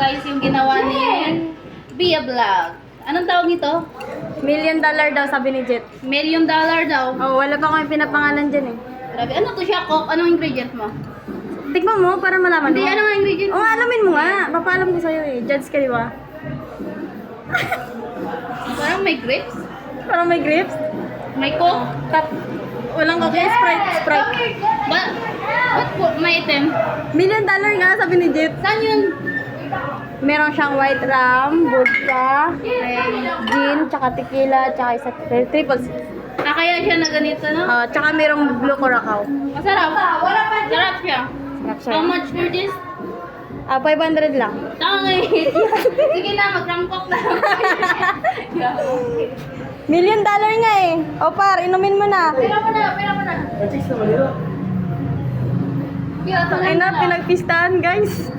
guys yung ginawa ni Bia Vlog. Anong tawag nito? $1 million daw, sabi ni Jet. $1 million daw. Oh, wala pa akong pinapangalan dyan eh. Grabe. Ano to siya, Coke? Anong ingredient mo? Tikman mo para malaman Hindi, mo. ano ang ingredient Oo, alamin mo nga. Papaalam ko sa'yo eh. Judge ka, di ba? Parang may grapes. Parang may grapes. May Coke. Walang coke. Sprite. Ba't po, may item? $1 million nga, sabi ni Jet. Saan yun? Meron siyang white rum, vodka, gin, tsaka tequila, tsaka isa triple six. Ah, kaya siya na ganito, no? Tsaka merong blue curacao. Masarap. Sarap siya. Sarap siya. How much for this? 500 lang. Tangay. Sige na, mag-rampok na. $1 million nga eh. O par, inumin mo na. Pira mo na. Ay na, pinagpistahan guys.